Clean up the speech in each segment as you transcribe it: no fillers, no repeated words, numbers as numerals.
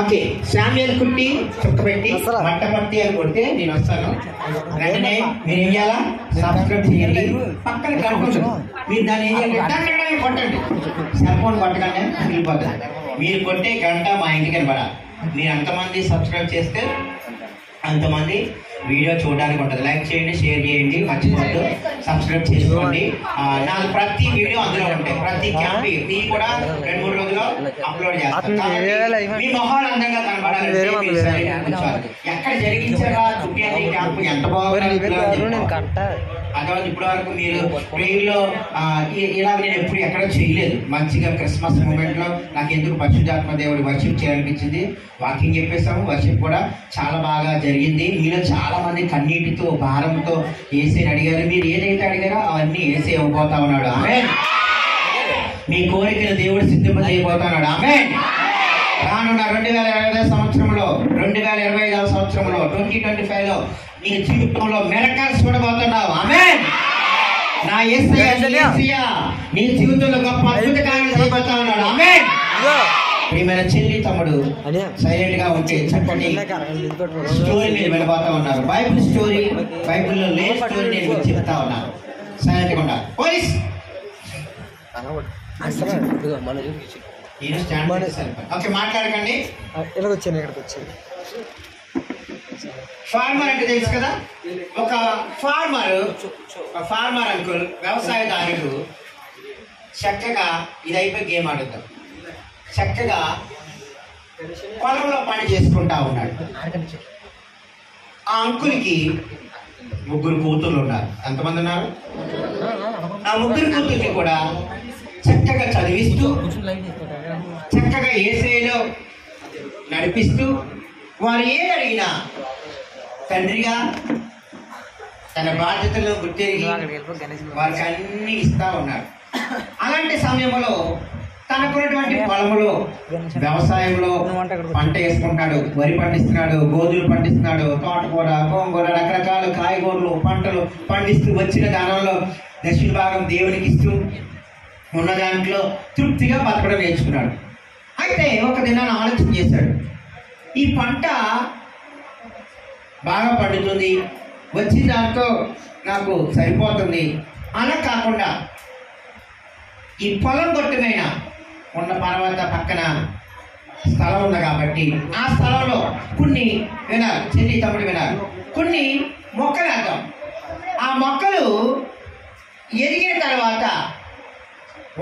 Okay, Samuel కుట్టి చుక్కబెట్టి మట్టపట్టి అని కొడితే నేను వస్తాను. వెంటనే మీరు ఏం చేయాలా? సబ్స్క్రైబ్ చేయండి. పక్కన కనుకోండి, మీరు దాన్ని ఏం చేయాలి? కొట్టండి. సెల్ ఫోన్ కొట్టగానే మిగిలిపోతుంది. మీరు కొట్టే గంట మా ఇంటికి కనబడాలి. మీరు ఎంతమంది సబ్స్క్రైబ్ చేస్తే అంతమంది వీడియో చూడడానికి ఉంటుంది. లైక్ చేయండి, షేర్ చేయండి, మర్చిపోద్దు, సబ్స్క్రైబ్ చేసుకోండి. నాకు ప్రతి వీడియో అందులో ఉంటాయి. ప్రతి క్యాంప్ మీ కూడా 2-3 రోజుల్లో అప్లోడ్ చేస్తాను. మీ మొహాలు అందంగా కనబడాలంటే ఎక్కడ జరిగించారా చుట్టూ క్యాంప్ ఎంత బాగుంది. అదవద్దు, ఇప్పటి వరకు మీరు ట్రైన్లో ఇలా నేను ఎప్పుడు ఎక్కడ చేయలేదు. మంచిగా క్రిస్మస్ మూమెంట్ లో నాకు ఎందుకు పరిశుద్ధాత్మ దేవుడు వర్షిప్ చేయాలనిపించింది. వాకింగ్ చెప్పేసాము, వర్షిప్ కూడా చాలా బాగా జరిగింది. మీలో చాలా మంది కన్నీటితో భారంతో ఏసీని అడిగారు. మీరు ఏదైతే అడిగారో అవన్నీ ఏసీ ఇవ్వబోతా ఉన్నాడు. ఆమేన్. మీ కోరికను దేవుడు సిద్ధింపజేయబోతా ఉన్నాడు. ఆమేన్. రానున్న 2025 సంవత్సరంలో 2025 సంవత్సరంలో 2025 లో నీ జీవితంలో మిరకల్స్ చూడబోతున్నావు. ఆమేన్. నా యేసయ్య నీ జీవితంలో గొప్ప అద్భుత కార్యాలు చేయబోతా ఉన్నాడు. ఆమేన్. ప్రియమైన చెల్లి తమ్ముడు సైలెంట్ గా ఉంటే చక్కటి స్టోరీ మీరు వెళ్ళబోతా ఉన్నారు. బైబిల్ స్టోరీ, బైబిల్లో లేని స్టోరీ నేను మీకు చెప్తా ఉన్నాను. సైలెంట్ గా ఉండాలి. పోలీస్ ఓకే, మాట్లాడకండి. ఫార్మర్ అంటే తెలుసు కదా. ఒక ఫార్మర్ అంకుల్, వ్యవసాయదారుడు చక్కగా ఇది అయిపోయి గేమ్ ఆడుతాం. చక్కగా పొలంలో పని చేసుకుంటా ఉన్నాడు. ఆ అంకుల్కి 3 కూతుర్లు ఉన్నారు. ఎంతమంది ఉన్నారు? ఆ 3 కూతుర్ని కూడా చక్కగా చదివిస్తూ, చక్కగా యేసయ్యలో నడిపిస్తూ, వారు ఏది అడిగినా తండ్రిగా తన బాధ్యతలను గుర్తిరిగి వారికి అన్ని ఇస్తా ఉన్నాడు. అలాంటి సమయంలో తనకున్నటువంటి పొలంలో వ్యవసాయంలో పంట వేసుకుంటాడు. వరి పండిస్తున్నాడు, గోధులు పండిస్తున్నాడు, తోటకూర, గోంగూర, రకరకాల కాయగూరలు పంటలు పండిస్తూ వచ్చిన దానంలో దక్షిణ భాగం దేవునికి ఇస్తూ ఉన్న దాంట్లో తృప్తిగా బతకడం నేర్చుకున్నాడు. అయితే ఒక దినాన్ని ఆలోచన చేశాడు, ఈ పంట బాగా పండుతుంది, వచ్చిన దాంతో నాకు సరిపోతుంది అలా కాకుండా ఈ పొలం గొట్టుమైన ఉన్న పర్వత పక్కన స్థలం ఉంది కాబట్టి ఆ స్థలంలో కొన్ని వినాలి, చెల్లి తమ్ముడు వినాలి, కొన్ని మొక్కలు వేద్దాం. ఆ మొక్కలు ఎదిగిన తర్వాత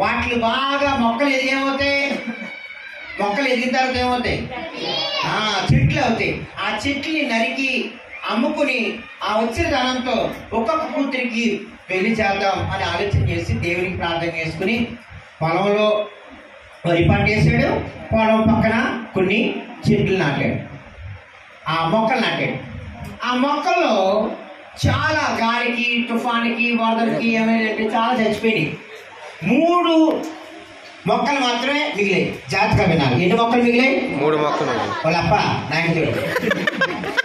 వాటిని బాగా మొక్కలు ఎదిగేమవుతాయి, మొక్కలు ఎదిగిన తర్వాత ఏమవుతాయి? చెట్లు అవుతాయి. ఆ చెట్లని నరికి అమ్ముకుని ఆ వచ్చిన ధనంతో ఒక్కొక్క కూతురికి పెళ్లి చేద్దాం అని ఆలోచన చేసి దేవునికి ప్రార్థన చేసుకుని పొలంలో వరి పంట వేసాడు. పొలం పక్కన కొన్ని చెట్లు నాటాడు, ఆ మొక్కలు నాటాడు. ఆ మొక్కల్లో చాలా గాలికి, తుఫానికి, వరదలకి ఏమైందంటే చాలా చచ్చిపోయినాయి. 3 మొక్కలు మాత్రమే మిగిలాయి. జాగ్రత్తగా వినాలి. ఎన్ని మొక్కలు మిగిలాయి? 3 మొక్కలు. వాళ్ళప్ప నాయకుడు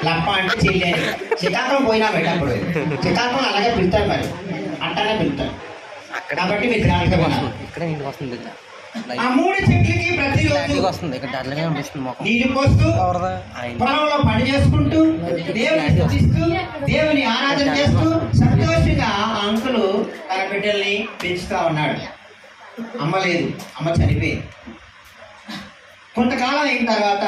లప్ప అంటే చెల్లి. శ్రీకాకుళం పోయినా పెట్టప్పుడు శ్రీకాకుళం అలాగే పిలుతారు, మరి అంటానే పిలుతారు. కాబట్టి మీరు జాగ్రత్తగా వినాలి. ఆ 3 చెట్లకి ప్రతిరోజు నీళ్ళు పోస్తూ పొలంలో పని చేసుకుంటూ దేవుని స్తుతిస్తూ దేవుని ఆరాధన చేస్తూ సంతోషంగా ఆ అంకులు తన బిడ్డల్ని పెంచుతా ఉన్నాడు. అమ్మ లేదు, అమ్మ చనిపోయింది. కొంతకాలం అయిన తర్వాత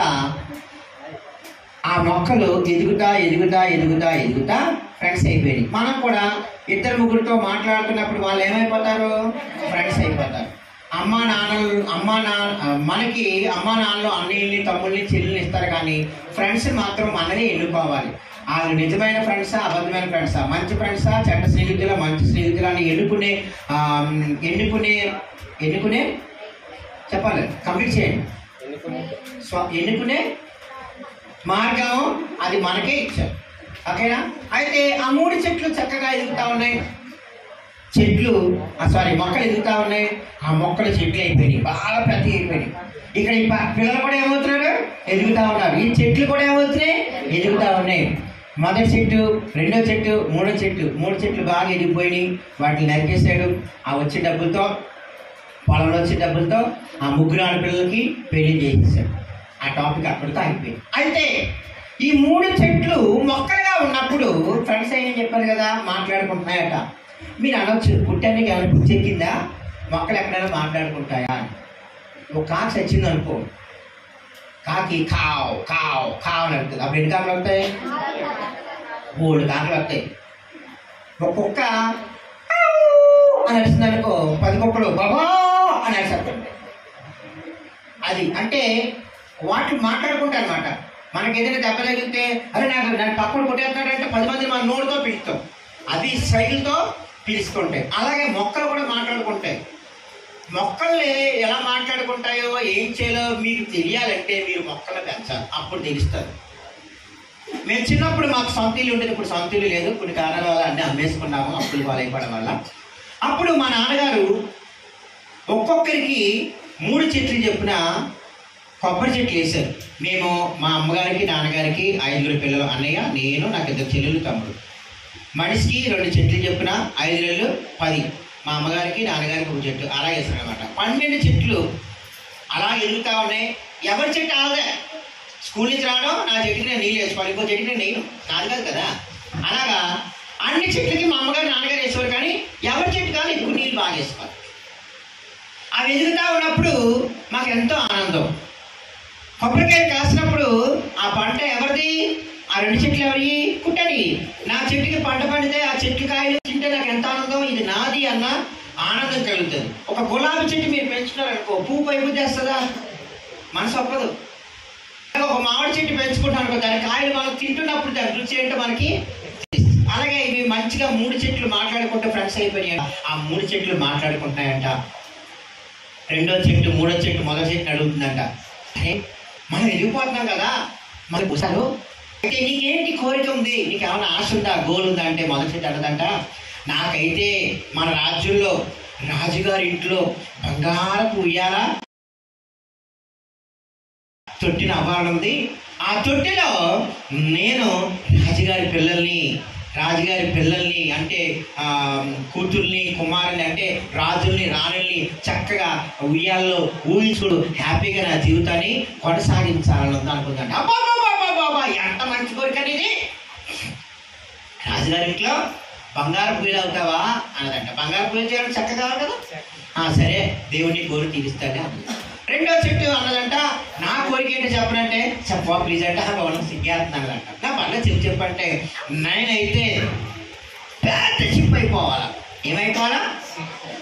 ఆ మొక్కలు ఎదుగుతా ఎదుగుతా ఎదుగుతా ఎదుగుతా ఫ్రెండ్స్ అయిపోయాయి. మనం కూడా 2-3తో మాట్లాడుతున్నప్పుడు వాళ్ళు ఏమైపోతారు? ఫ్రెండ్స్ అయిపోతారు. మనకి అమ్మా నాన్నలు అన్నయ్యని, తమ్ముళ్ళని, చెల్లిని ఇస్తారు, కానీ ఫ్రెండ్స్ మాత్రం మననే ఎన్నుకోవాలి. వాళ్ళు నిజమైన ఫ్రెండ్సా, అబద్ధమైన ఫ్రెండ్సా, మంచి ఫ్రెండ్సా, చెడ్డ స్నేహితుల, మంచి స్నేహితులు అని ఎన్నుకునే చెప్పాలి, కంప్లీట్ చేయండి. ఎన్నుకునే మార్గం అది మనకే ఇచ్చారు. ఓకేనా? అయితే ఆ 3 చెట్లు చక్కగా ఎదుగుతా ఉన్నాయి. మొక్కలు ఎదుగుతా ఉన్నాయి. ఆ మొక్కలు చెట్లు అయిపోయినాయి, బాగా పెద్ద అయిపోయినాయి. ఇక్కడ ఈ పిల్లలు కూడా ఏమవుతున్నారు? ఎదుగుతా ఉన్నారు. ఈ చెట్లు కూడా ఏమవుతున్నాయి? ఎదుగుతా ఉన్నాయి. మొదటి చెట్టు, రెండో చెట్టు, మూడో చెట్టు, 3 చెట్లు బాగా ఎదిగిపోయినాయి. వాటిని నరికేశాడు. ఆ వచ్చే డబ్బులతో, పొలంలో వచ్చే డబ్బులతో ఆ 3 ఆడపిల్లలకి పెళ్లి చేసేసాడు. ఆ టాపిక్ అక్కడితో అయిపోయింది. అయితే ఈ 3 చెట్లు మొక్కలుగా ఉన్నప్పుడు ఫ్రెండ్స్ ఏం చెప్పారు కదా, మాట్లాడుకుంటున్నాయట. మీరు అనొచ్చు, పుట్టానికి ఏమైనా పుచ్చెక్కిందా, మొక్కలు ఎక్కడైనా మాట్లాడుకుంటాయా అని. ఒక కాకి చచ్చింది అనుకో, కాకి కావ్ కావ్ కావ్ అని అడుగుతుంది. అప్పుడు ఎన్ని కాకులు వస్తాయి? 3 కాకులు వస్తాయి. ఒక కుక్క అని అరిచింది అనుకో, 10 కుక్కలు బాబా అని అరిచేస్తుంటాయి. అది అంటే వాటిని మాట్లాడుకుంటాయి అనమాట. మనకి ఏదైనా దెబ్బ తగిలితే అరే నన్ను పక్కన కొట్టేస్తున్నాడంటే 10 మంది మన నోటితో పిలుస్తాం, అది స్టైల్తో పిలుచుకుంటాయి. అలాగే మొక్కలు కూడా మాట్లాడుకుంటాయి. మొక్కల్ని ఎలా మాట్లాడుకుంటాయో ఏం చేయాలో మీకు తెలియాలంటే మీరు మొక్కలు పెంచాలి, అప్పుడు తెలుస్తుంది. మేము చిన్నప్పుడు మాకు సొంత ఇల్లు ఉండేది, ఇప్పుడు సొంత ఇల్లు లేదు, కొన్ని కారణాల వల్ల అన్నీ అమ్మేసుకున్నాము అప్పులు పాలైపోవడం వల్ల. అప్పుడు మా నాన్నగారు ఒక్కొక్కరికి 3 చెట్లు చెప్పిన కొబ్బరి చెట్లు వేశారు. మేము మా అమ్మగారికి నాన్నగారికి 5 పిల్లలు, అన్నయ్య నేను, నాకు 2 చెల్లెలు తమ్ముడు. మనిషికి 2 చెట్లు చెప్పిన 5 10. మా అమ్మగారికి నాన్నగారికి 1 చెట్టు అలా వేసారు అనమాట. 12 చెట్లు అలా ఎదుగుతూ ఉన్నాయి. ఎవరి చెట్టు ఆదే, స్కూల్ నుంచి రావడం నా చెట్టుకి నేను నీళ్ళు వేసుకోవాలి, ఇంకో చెట్టుకి నేను నీళ్ళు నాది కాదు కదా. అలాగా అన్ని చెట్లకి మా అమ్మగారు నాన్నగారు వేసేవారు, కానీ ఎవరి చెట్టు కాదు ఎక్కువ నీళ్ళు బాగా వేసుకోవాలి. అవి ఎదుగుతూ ఉన్నప్పుడు మాకు ఎంతో ఆనందం. కొబ్బరికాయ కాసినప్పుడు ఆ పంట ఎవరిది? ఆ 2 చెట్లు ఎవరి? కుట్టని. నా చెట్టుకి పంట పండితే ఆ చెట్టు కాయలు తింటే నాకు ఎంత ఆనందం, ఇది నాది అన్న ఆనందం కలుగుతుంది. ఒక గులాబీ చెట్టు మీరు పెంచుకున్నారనుకో, పువ్వు పైపు చేస్తుందా? మనసు ఒప్పదు. ఒక మామిడి చెట్టు పెంచుకుంటాం అనుకో, దాని కాయలు మనం తింటున్నప్పుడు దాని రుచి ఏంటో మనకి. అలాగే ఇవి మంచిగా 3 చెట్లు మాట్లాడుకుంటే ఫ్రెండ్స్ అయిపోయినాయి. ఆ 3 చెట్లు మాట్లాడుకుంటున్నాయంట. 2వ చెట్టు 3వ చెట్టు మొదటి చెట్టుని అడుగుతుందంట, మనం ఎదిగిపోతున్నాం కదా, మనకు కూర్చారు అయితే నీకేంటి కోరిక ఉంది, నీకు ఏమైనా ఆశ ఉందా, గోల్ ఉందా అంటే మొదటి చెట్టు అడగదంట, నాకైతే మన రాజ్యంలో రాజుగారి ఇంట్లో బంగారపు ఉయ్యాల తొట్టిన అవ్వాలని ఉంది. ఆ తొట్టిలో నేను రాజుగారి పిల్లల్ని అంటే కూతుర్ని కుమారుల్ని అంటే రాజుల్ని రాణుల్ని చక్కగా ఉయ్యాల్లో ఊహించుడు హ్యాపీగా నా జీవితాన్ని కొనసాగించాలని ఉంది అనుకుందంట. అబ్బాబాబాబాబా ఎంత మంచి కోరిక ఇది, రాజుగారి ఇంట్లో బంగారు పూలు అవుతావా అన్నదంట. బంగారు పూలు చేయడం చక్కగా కదా, సరే దేవుడిని కోరిక తీరుస్తాడే అన్నది. 2వ చెట్టు అన్నదంట, నా కోరిక ఏంటో చెప్పనంటే చెప్పవా ప్లీజ్ అంటే మనం సిగ్గేస్తున్నాడంట. నా పర్లేదు చెప్పంటే, నేనైతే పెద్ద షిప్ అయిపోవాలా. ఏమైపోవాలా?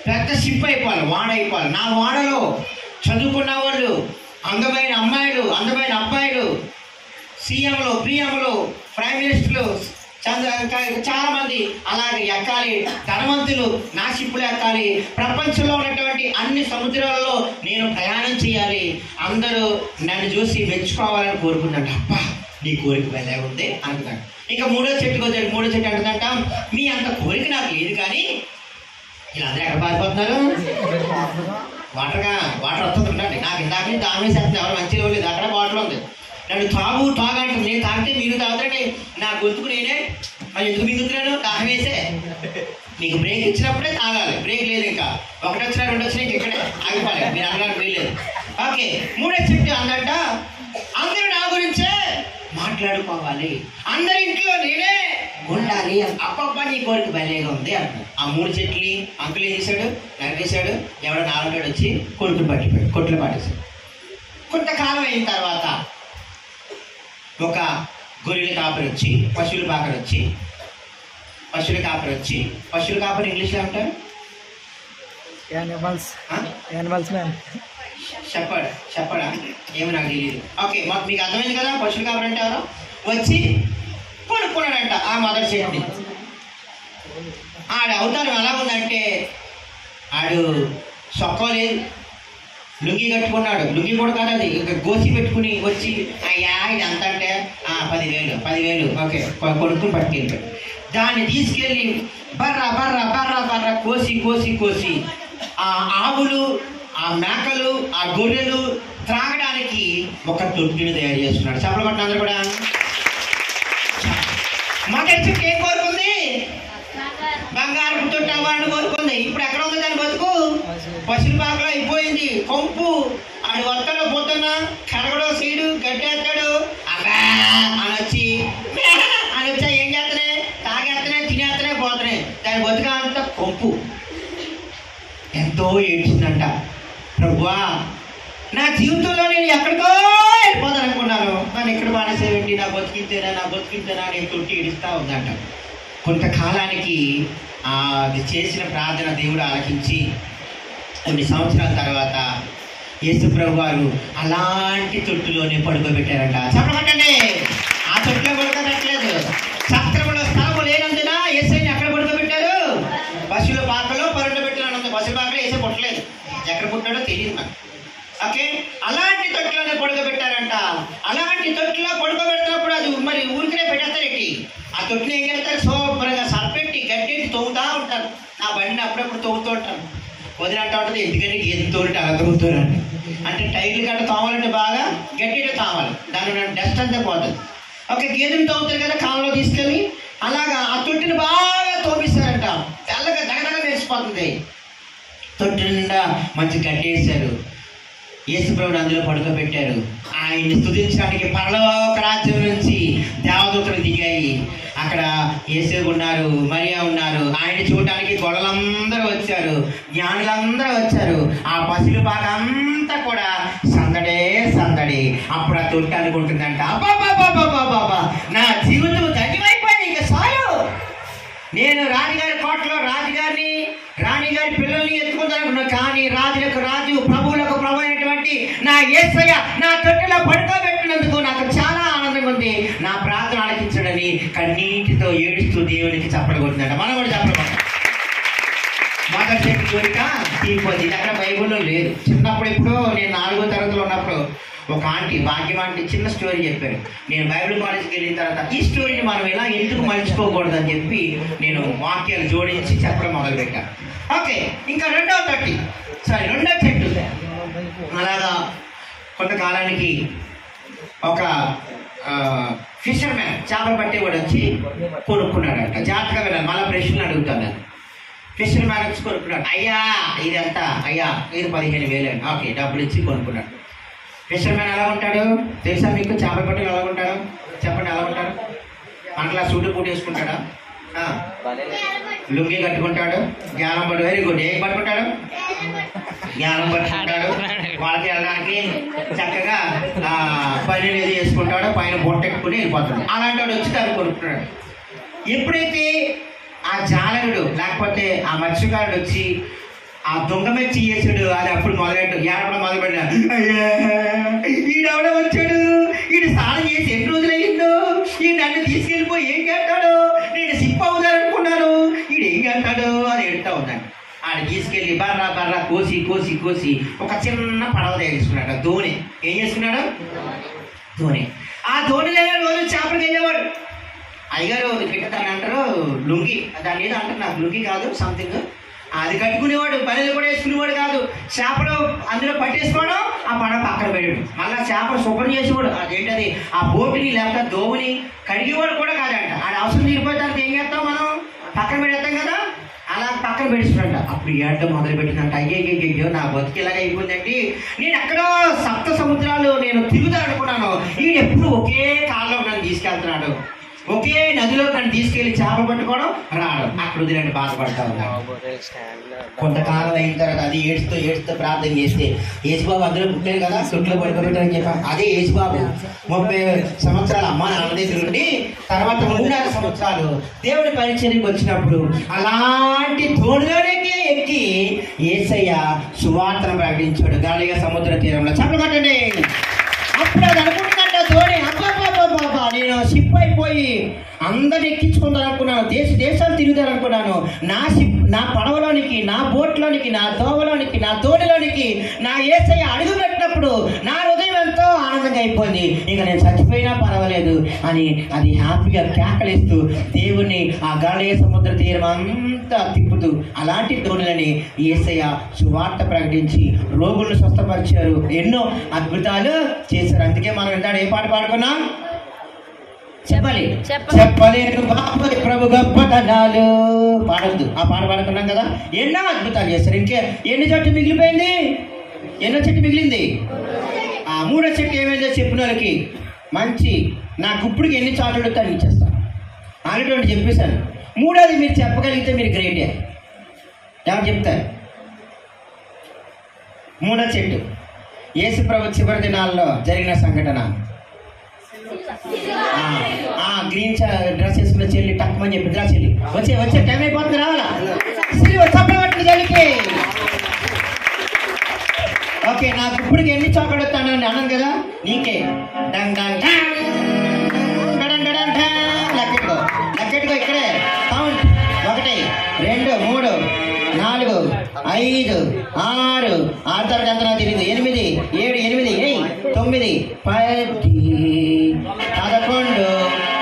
పెద్ద షిప్ అయిపోవాలి, వాడ అయిపోవాలి. నా వాడలో చదువుకున్న వాళ్ళు, అందమైన అమ్మాయిలు, అందమైన అబ్బాయిలు, సీఎంలు, పిఎంలు, ప్రైమ్ మినిస్టర్లు, చాలా మంది అలాగే ఎక్కాలి. ధనవంతులు నా షిప్పులు ఎక్కాలి. ప్రపంచంలో ఉన్నటువంటి అన్ని సముద్రాలలో నేను ప్రయాణం చేయాలి. అందరూ నన్ను చూసి మెచ్చుకోవాలని కోరుకున్నాడు. అబ్బా నీ కోరిక వెళ్ళే ఉంది అనుకున్నాడు. ఇంకా 3వ చెట్టుకు వచ్చాడు. 3వ చెట్టు అంటుందంట, మీ అంత కోరిక నాకు లేదు, కానీ వీళ్ళందరూ ఎక్కడ పారిపోతున్నారు? వాటర్ వస్తుందండి. నాకు ఇందాక నుంచి దాని వేసేస్తుంది, ఎవరు మంచిగా లేదు, అక్కడ వాటర్ ఉంది. నన్ను తాగంటే నేను తాగితే మీరు తాగుతాంటే నా గొంతుకు నేనే మరి ఎందుకు మింగుతున్నాను? దాహం వేసే. మీకు బ్రేక్ ఇచ్చినప్పుడే తాగాలి, బ్రేక్ లేదు. ఇంకా 1 వచ్చినా 2 వచ్చినా ఇక్కడే ఆగిపోవాలి, మీరు అనడానికి వీల్లేదు. ఓకే, 3వ చెట్టు అందంట, అందరూ నా గురించే మాట్లాడుకోవాలి, అందరి ఇంట్లో నేనే ఉండాలి. అప్పప్ప నీ కోరిక భలేగా ఉంది అంటారు. ఆ 3 చెట్లని అంకులు ఏం చేశాడు? నరికేశాడు. ఎవడో 4 వచ్చి కొట్లు పట్టేశాడు. కొంతకాలం అయిన తర్వాత ఒక గొర్రెల కాపరి వచ్చి, పశువుల కాపరి వచ్చి, పశువుల కాపరి ఇంగ్లీష్లో అంటారు చెప్పడా ఏమో నాకు తెలియదు. ఓకే, మాకు మీకు అర్థమైంది కదా. పశువుల కాపరి అంటే ఎవరో వచ్చి కొనుక్కున్నాడంట ఆ మొదటి చెట్టుని. ఆడు అవతారం ఎలా ఉందంటే, ఆడు సొక్క లేదు, లుంగి కట్టుకున్నాడు. లుంగి కూడా కాదు అది, ఇంకా గోసి పెట్టుకుని వచ్చి అయ్యా ఇది అంత అంటే 10,000 ఓకే కొనుక్కుని పట్టుకెళ్ళాడు. దాన్ని తీసుకెళ్ళి బర్ర కోసి ఆ ఆవులు, ఆ మేకలు, ఆ గొర్రెలు త్రాగడానికి ఒక తొట్టిని తయారు చేస్తున్నాడు. చెప్పలు పట్టిన అందరూ కూడా. మొదటి చెట్టు ఏం కోరుకుంది? బంగారు తొట్టి అవ్వాలని కోరుకుంది. ఇప్పుడు ఎక్కడ ఉంది దాని బతుకు? పశువుల పాకలో అయిపోయింది. కొంపు ఆడు వత్తలో పోతున్నా కడగడో సీడు జీవితంలో నేను ఎక్కడికో వెళ్ళిపోదానుకున్నాను, నన్ను ఎక్కడ మానేసేయండి, నా బతికింతేనా నేను తొట్టి ఇడుస్తూ ఉందంట. కొంతకాలానికి అది చేసిన ప్రార్థన దేవుడు ఆలకించి కొన్ని సంవత్సరాల తర్వాత యేసుప్రభు వారు అలాంటి తొట్టులోనే పడుకోబెట్టారంట. చెప్పకండి, ఆ తొట్టులో పడుకోబెట్టలేదు. సత్రములో స్థలము లేనందున యేసయ్యని ఎక్కడ పడుకోబెట్టారు? పశువుల పాకలో పరుండబెట్టారు. పశువుల పాకలో యేసయ్య పుట్టలేదు, ఎక్కడ పుట్టాడో తెలియదు నాకు. ఓకే, అలాంటి తొట్టులోనే పడుకోబెట్టారంట. అలాంటి తొట్టులో పడుకోబెట్టినప్పుడు అది మరి ఊరికనే పెట్టేస్తారేంటి? ఆ తొట్టుని ఏం చేస్తారు? శుభ్రంగా సర్పెట్టి గడ్డెట్టి తవ్వుతూ ఉంటారు. ఆ బండిని అప్పుడప్పుడు తవ్వుతూ ఉంటారు. వదిలంటూ ఉంటుంది, ఎందుకంటే గేదెలు తోలిటి అలా తవ్వుతారండి. అంటే టైర్లు గట్ట తోమాలంటే బాగా గట్టిగా తోమాలి, దాని డస్ట్ అంతా పోతుంది. ఓకే, గేదెలు తవ్వుతారు కదా కాలంలో తీసుకెళ్ళి, అలాగా ఆ తొట్టిని బాగా తోమిస్తారంట. తెల్లగా దగదగ వేసిపోతుంది. తొట్టి నిండా మంచి గడ్డి వేశారు. యేసుప్రభుని అందులో పడుకోబెట్టారు. ఆయన్ని స్తుతించడానికి పరలోక రాజ్యం నుంచి దేవదూతలు దిగాయి. అక్కడ యేసు ఉన్నారు, మరియా ఉన్నారు. ఆయన చూడడానికి గొడవలందరూ వచ్చారు, జ్ఞానులందరూ వచ్చారు. ఆ పసిలు బాగా అంతా కూడా సందడి. అప్పుడు ఆ తొట్టి అనుకుంటుందంట, అబ్బాబాబాబాబాబా, నా జీవితం ధన్యమైపోయింది, ఇంకా చాలు. నేను రాజుగారి కోటలో రాణిగారి పిల్లల్ని ఎత్తుకుంటానుకున్నా, కానీ రాజులకు రాజు ప్రభువులకు ప్రభు అయినటువంటి నా యేసయ్య నా తొట్టిలో పడుకోబెట్టినందుకు నాకు చాలా ఆనందంగా ఉంది. నా ప్రార్థన ఆలకించడని కన్నీటితో ఏడుస్తూ దేవునికి చప్పలు కొట్టిందంట. మనం కూడా చప్పలు కొట్టాం. మొదటి కోరిక తీరిపోతుంది. ఇది అక్కడ బైబుల్లో లేదు. చిన్నప్పుడు ఎప్పుడో నేను 4వ తరగతిలో ఉన్నప్పుడు ఒక ఆంటీ, భాగ్యం ఆంటీ చిన్న స్టోరీ చెప్పారు. నేను బైబిల్ కాలేజ్కి వెళ్ళిన తర్వాత ఈ స్టోరీని మనం ఇలా ఎందుకు మలుచుకోకూడదు అని చెప్పి నేను వాక్యాలు జోడించి చెప్పడం మొదలుపెట్టాను. ఓకే, ఇంకా రెండవ చెట్టు. అలాగా కొంతకాలానికి ఒక ఫిషర్మ్యాన్, చేపలు పట్టేవాడు వచ్చి కొనుక్కున్నాడంట. జాగ్రత్తగా వెళ్ళాలి, మళ్ళీ ప్రశ్నలు అడుగుతాను. ఫిషర్మ్యాన్ వచ్చి కొనుక్కున్నాడు. అయ్యా ఇది 15,000 అండి. ఓకే, డబ్బులు ఇచ్చి కొనుక్కున్నాడు. ఫిషర్మ్యాన్ ఎలా ఉంటాడు తెలుసా మీకు? చేపలు పట్టేవాడు ఎలా ఉంటాడు చెప్పండి? ఎలా ఉంటాడు? అట్లా సూటు పూట వేసుకుంటాడా? లుంగి కట్టుకుంటాడు. జ్ఞానం పట్టు, వెరీ గుడ్. ఏం పట్టుకుంటాడు? జ్ఞానం పట్టుకుంటాడు. వాళ్ళకి వెళ్ళడానికి చక్కగా పని అనేది చేసుకుంటాడు, పైన బొట్టెట్టుకుని వెళ్ళిపోతాడు. అలాంటి వాడు వచ్చి దాన్ని కొనుక్కున్నాడు. ఎప్పుడైతే ఆ జాలరుడు లేకపోతే ఆ మత్స్యకారుడు వచ్చి ఆ దొంగ మెచ్చి చేసాడు, అది అప్పుడు ఏడపడం మొదలుపెట్టినా, ఈడెవడో వచ్చాడు, ఈడు స్నానం చేసి ఎన్ని రోజులయ్యిందో, ఈ నన్ను తీసుకెళ్ళిపోయి ఏం చేస్తాడు, నేను సిప్ అవుతాననుకున్నాను, ఈడు ఏం చేస్తాడు అని ఎడుతూ ఉన్నాడు. ఆడు తీసుకెళ్ళి బర్రా కోసి ఒక చిన్న పడవ తయారుకున్నాడు. ధోని ఏం చేసుకున్నాడు? ధోని. ఆ ధోనిలో రోజు చేపలకు వెళ్ళేవాడు. అయ్యగారు దాన్ని అంటారు లుంగి, దాన్ని ఏదో అంటారు, నాకు లుంగి కాదు సంథింగ్, అది కట్టుకునేవాడు. పనులు కూడా వేసుకునేవాడు కాదు. చేపలు అందులో పట్టేసుకోవడం, ఆ పడవ పక్కన పెట్టాడు. మళ్ళీ చేపలు శుభ్రం చేసేవాడు. అదేంటది, ఆ బోటుని లేకపోతే దోవుని కడిగేవాడు కూడా కాదంట. ఆడ అవసరం తీరిపోతానికి ఏం చేస్తాం మనం? పక్కన పెడతాం కదా, అలా పక్కన పెడుతున్నాడు. అప్పుడు ఏడటం మొదలు పెట్టిందంట. అయ్యో నా బతికి ఇలాగ అయిపోయిందండి, నేను ఎక్కడో 7 సముద్రాలు నేను తిరుగుతాను అనుకున్నాను, ఈడు ఎప్పుడు ఒకే కాలంలో నన్ను తీసుకెళ్తున్నాడు, ఒకే నదిలో నన్ను తీసుకెళ్లి చేపలు పట్టుకోవడం రావడం, అక్కడ వదిలేండి బాధపడతా ఉన్నాను. కొంతకాలం అయిన తర్వాత అది ఏడుస్తూ ప్రార్థన చేస్తే, యేసుబాబు అందులో పుట్టారు కదా, తొట్లో పడుకోబెట్టారని చెప్పాను. అదే యేసుబాబు 30 సంవత్సరాలు అమ్మ నాన్న దగ్గర ఉండి తర్వాత 3.5 సంవత్సరాలు దేవుడి పరిచర్యకి వచ్చినప్పుడు అలాంటి తోడులోనే ఎక్కి యేసయ్య సువార్తను ప్రకటించాడు గలిలయ సముద్ర తీరంలో. చెప్పకండి. అప్పుడు అది అనుకుంటున్నట్ట ధోని, అబ్బాబాబాబా నేను షిప్ అయిపోయి అందరిని ఎక్కించుకుందాను అనుకున్నాను, దేశాలు తిరుగుతాను అనుకున్నాను, నా పడవలోనికి, నా బోట్లోనికి, నా దోవలోనికి, నా తోడులోనికి నా యేసయ్య అడుగు పెట్టినప్పుడు నా హృదయం ఎంతో ఆనందంగా అయిపోయింది. ఇంకా నేను చచ్చిపోయినా పర్వాలేదు అని అది హ్యాపీగా కేకలిస్తూ దేవుణ్ణి ఆ గలిలయ సముద్ర తీరం అంతా తిప్పుతూ అలాంటి తోడులని యేసయ్య సువార్త ప్రకటించి రోగులను స్వస్థపరిచారు, ఎన్నో అద్భుతాలు చేశారు. అందుకే మనం ఇందాక ఏ పాట పాడుకున్నాం? చెప్పలేను బాబు ప్రభు గొప్పతనాలు పాడద్దు. ఆ పాట పాడుకున్నాం కదా, ఎన్నో అద్భుతాలు చేస్తారు. ఇంకే ఎన్ని చెట్టు మిగిలిపోయింది? ఎన్నో చెట్టు మిగిలింది? ఆ 3వ చెట్టు ఏమైందో చెప్పిన వాళ్ళకి మంచి నా కుప్పుడికి ఎన్ని చాట్లు అడుగుతాను ఇచ్చేస్తాను ఆల్రెడీ చెప్పేశాను. 3వది మీరు చెప్పగలిగితే మీరు గ్రేటే. ఎవరు చెప్తారు? 3వ చెట్టు యేసుప్రభు చివరి దినాల్లో జరిగిన సంఘటన. గ్రీన్ డ్రెస్ వేసుకున్న చెల్లి టక్మని చెప్పి డ్రా చెల్లి వచ్చే టైం అయిపోతుంది రావాలా. సిలువ చప్పబట్టిన చెల్లికి ఓకే. నాకు ఇప్పటికి ఎన్ని చాకలు వస్తానని అన్నాను కదా, నీకే లెక్కెట్టుకో ఇక్కడే కౌంట్. 1 2 3 4 5 6 తర్వాత ఎంత నాకు తెలియదు, 8 7 8 9 10 11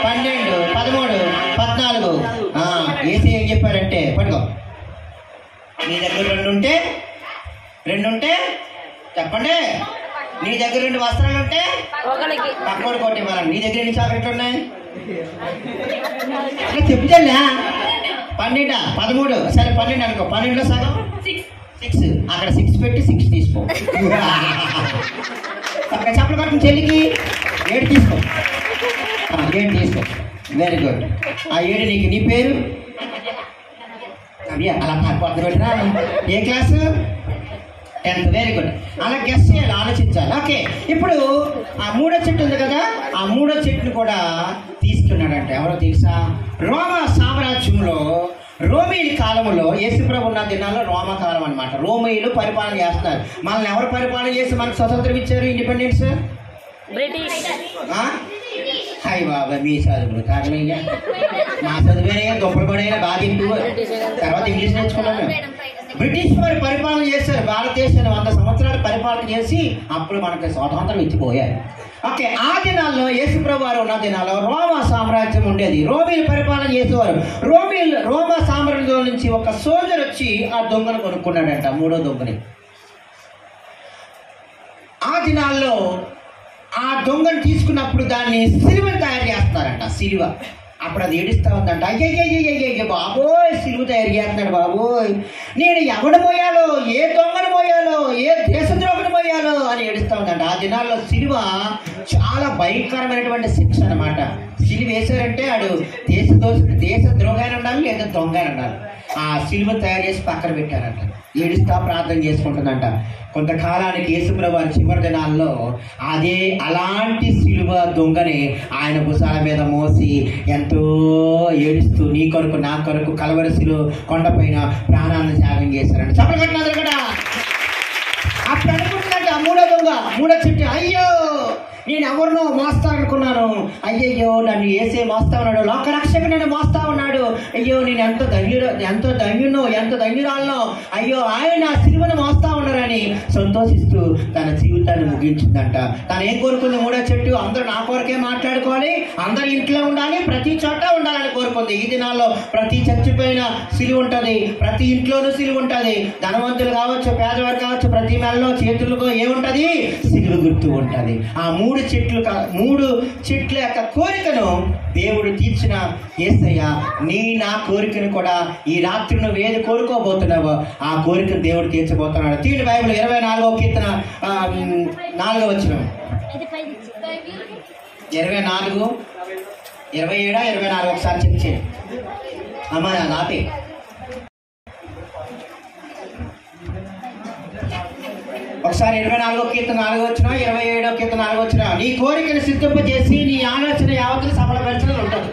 12 13 14. ఏసీ ఏం చెప్పారంటే పట్టుకో, నీ దగ్గర 2 ఉంటే చెప్పండి, నీ దగ్గర 2 వస్త్రాలు ఉంటే పక్కోడు కొట్టి ఇవ్వాలి. నీ దగ్గర ఎన్ని చాక్లెట్లు ఉన్నాయి చెప్తాలే. 12 13 సరే 12 అనుకో, 12లో సగం 6 అక్కడ 6 పెట్టి 6 తీసుకో. అక్కడ చెప్పలు కట్టిన చెల్లికి 7 తీసుకో, 7 తీసుకో. Very good. ఆ 7 నీకు. నీ పేరు అవి అలా పారిపోతుంది పెట్టినా. ఏ క్లాసు? 10th. Very good. అలా గెస్ చేయాలి, ఆలోచించాలి. ఓకే, ఇప్పుడు ఆ 3వ చెట్టు ఉంది కదా, ఆ 3వ చెట్టును కూడా తీసుకున్నాడంట. ఎవరో తెలుసా? రోమా సామ్రాజ్యంలో రోమీల కాలంలో, యేసుప్రభు ఉన్న దినాల్లో రోమా కాలం అనమాట. రోమీయులు పరిపాలన చేస్తున్నారు. మనల్ని ఎవరు పరిపాలన చేసి మనకు స్వతంత్రం ఇచ్చారు, ఇండిపెండెన్స్? బ్రిటిష్. హాయ్ బాబా, మీ చదువులు కాగలయ్యా, మా చదువునయ్యా దుప్పలు పడైనా బాగా ఎక్కువ. తర్వాత ఇంగ్లీష్ నేర్చుకున్నాను. బ్రిటిష్ వారు పరిపాలన చేశారు భారతదేశాన్ని. 100 సంవత్సరాలు పరిపాలన చేసి అప్పుడు మనకు స్వాతంత్రం ఇచ్చిపోయారు. ఓకే, ఆ దినాల్లో యేసుప్రభు వారు ఉన్న దినాల్లో రోమా సామ్రాజ్యం ఉండేది. రోమీలు పరిపాలన చేసేవారు. రోమా సామ్రాజ్యం నుంచి ఒక సోల్జర్ వచ్చి ఆ దొంగను కొనుక్కున్నాడంట, 3వ దొంగని. ఆ దినాల్లో ఆ దొంగను తీసుకున్నప్పుడు దాన్ని సిలువను తయారు చేస్తున్నారంట. సిలువ అప్పుడు అది ఏడుస్తా ఉందంట. అయ్యయ్యయ్యయ్య బాబోయ్, సిలువ తయారు చేస్తున్నాడు బాబోయ్, నేను ఎవడు మోయాలో, ఏ దొంగను మోయాలో, ఏ దేశద్రోహుని మోయాలో అని ఏడుస్తా ఉందంట. ఆ దినాల్లో సిలువ చాలా భయంకరమైనటువంటి శిక్ష అనమాట. సిలువ వేశారంటే ఆడు దేశద్రోహాన్ని ఉండాలి, లేదా దొంగని ఉండాలి. ఆ సిలువ తయారు చేసి పక్కన పెట్టారంట. ఏడుస్తా ప్రార్థన చేసుకుంటుందంట. కొంతకాలానికి యేసుప్రభు వారి చివరి దినాల్లో అలాంటి సిలువ దొంగని ఆయన భుజాల మీద మోసి ఎంతో ఏడుస్తూ నీ కొరకు నా కొరకు కలవరసిలో కొండపైన ప్రాణాలను త్యాగం చేశారంట. చెప్పలు కట్టినారు కదా. అప్పుడు అనుకుంటున్నట్టు ఆ 3వ దొంగ, 3వ చెట్టు, అయ్యో నేను ఎవరినో మోస్తా అనుకున్నాను, అయ్యయ్యో నన్ను ఏసే మోస్తా ఉన్నాడు, లోకరక్షకుడు నన్ను మోస్తా ఉన్నాడు, అయ్యో నేను ఎంతో ధన్యురాలను, అయ్యో ఆయన సిలువను మోస్తా ఉన్నారని సంతోషిస్తూ తన జీవితాన్ని ముగించిందంట. తను ఏం కోరుకుంది? 3వ చెట్టు, అందరూ నా కొరకే మాట్లాడుకోవాలి, అందరు ఇంట్లో ఉండాలి, ప్రతి చోట ఉండాలని కోరుకుంది. ఈ దినాల్లో ప్రతి చచ్చిపోయిన సిలువ ఉంటుంది, ప్రతి ఇంట్లోనూ సిలువ ఉంటుంది. ధనవంతులు కావచ్చు, పేదవారు కావచ్చు, ప్రతి మెల్లో చేతులకు ఏముంటుంది? సిలువ గుర్తు ఉంటుంది. ఆ 3 చెట్ల యొక్క కోరికను దేవుడు తీర్చిన యేసయ్య నా కోరికను కూడా ఈ రాత్రి నువ్వు ఏది కోరుకోబోతున్నావో ఆ కోరికను దేవుడు తీర్చబోతున్నాడు. తీయండి బైబిల్ 24వ కీర్తన 4వ వచనం. 24, 27, 24 ఒకసారి చెక్ చేయండి. అమ్మా నాపే ఒకసారి 24వ కీర్తన 4వ వచనం, 27వ కీర్తన 4వ వచనం. నీ కోరికను సిద్ధింపజేసి నీ ఆలోచన యావత్తును సఫలపరచడం ఉంటుంది.